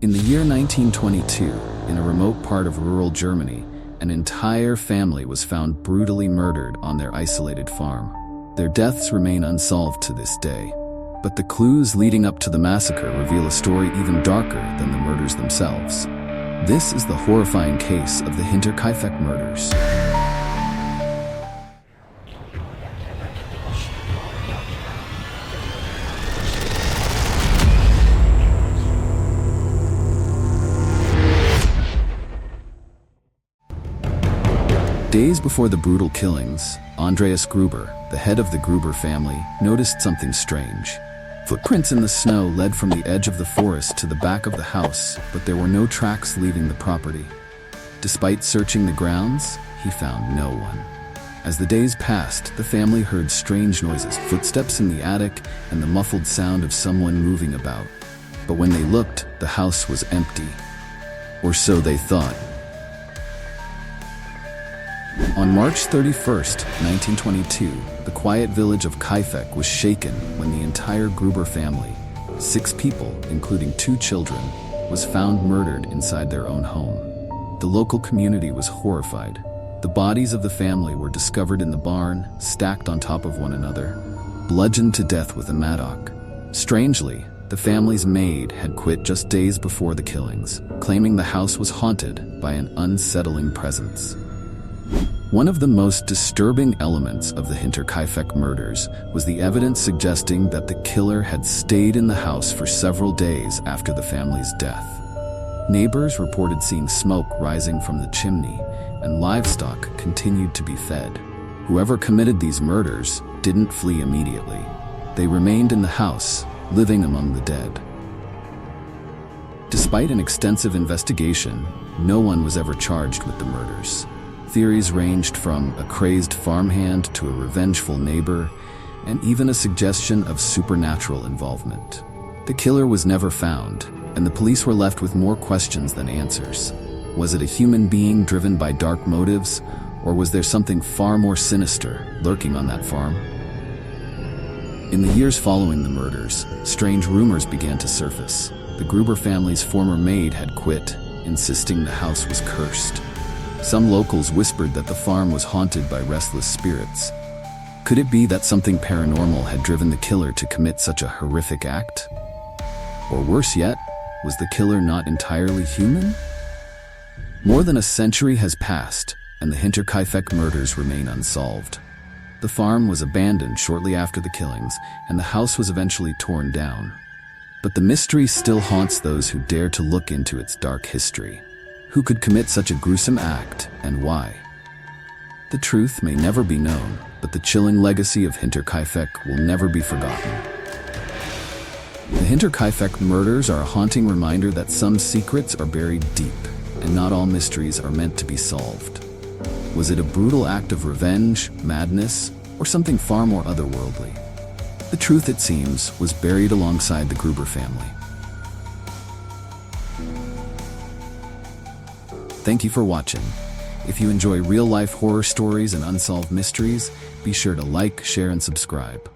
In the year 1922, in a remote part of rural Germany, an entire family was found brutally murdered on their isolated farm. Their deaths remain unsolved to this day. But the clues leading up to the massacre reveal a story even darker than the murders themselves. This is the horrifying case of the Hinterkaifeck murders. Days before the brutal killings, Andreas Gruber, the head of the Gruber family, noticed something strange. Footprints in the snow led from the edge of the forest to the back of the house, but there were no tracks leaving the property. Despite searching the grounds, he found no one. As the days passed, the family heard strange noises, footsteps in the attic, and the muffled sound of someone moving about. But when they looked, the house was empty. Or so they thought. On March 31st, 1922, the quiet village of Kaifeck was shaken when the entire Gruber family, 6 people, including 2 children, was found murdered inside their own home. The local community was horrified. The bodies of the family were discovered in the barn, stacked on top of one another, bludgeoned to death with a mattock. Strangely, the family's maid had quit just days before the killings, claiming the house was haunted by an unsettling presence. One of the most disturbing elements of the Hinterkaifeck murders was the evidence suggesting that the killer had stayed in the house for several days after the family's death. Neighbors reported seeing smoke rising from the chimney, and livestock continued to be fed. Whoever committed these murders didn't flee immediately. They remained in the house, living among the dead. Despite an extensive investigation, no one was ever charged with the murders. Theories ranged from a crazed farmhand to a revengeful neighbor, and even a suggestion of supernatural involvement. The killer was never found, and the police were left with more questions than answers. Was it a human being driven by dark motives, or was there something far more sinister lurking on that farm? In the years following the murders, strange rumors began to surface. The Gruber family's former maid had quit, insisting the house was cursed. Some locals whispered that the farm was haunted by restless spirits. Could it be that something paranormal had driven the killer to commit such a horrific act? Or worse yet, was the killer not entirely human? More than a century has passed, and the Hinterkaifeck murders remain unsolved. The farm was abandoned shortly after the killings, and the house was eventually torn down. But the mystery still haunts those who dare to look into its dark history. Who could commit such a gruesome act, and why? The truth may never be known, but the chilling legacy of Hinterkaifeck will never be forgotten. The Hinterkaifeck murders are a haunting reminder that some secrets are buried deep, and not all mysteries are meant to be solved. Was it a brutal act of revenge, madness, or something far more otherworldly? The truth, it seems, was buried alongside the Gruber family. Thank you for watching. If you enjoy real-life horror stories and unsolved mysteries, be sure to like, share, and subscribe.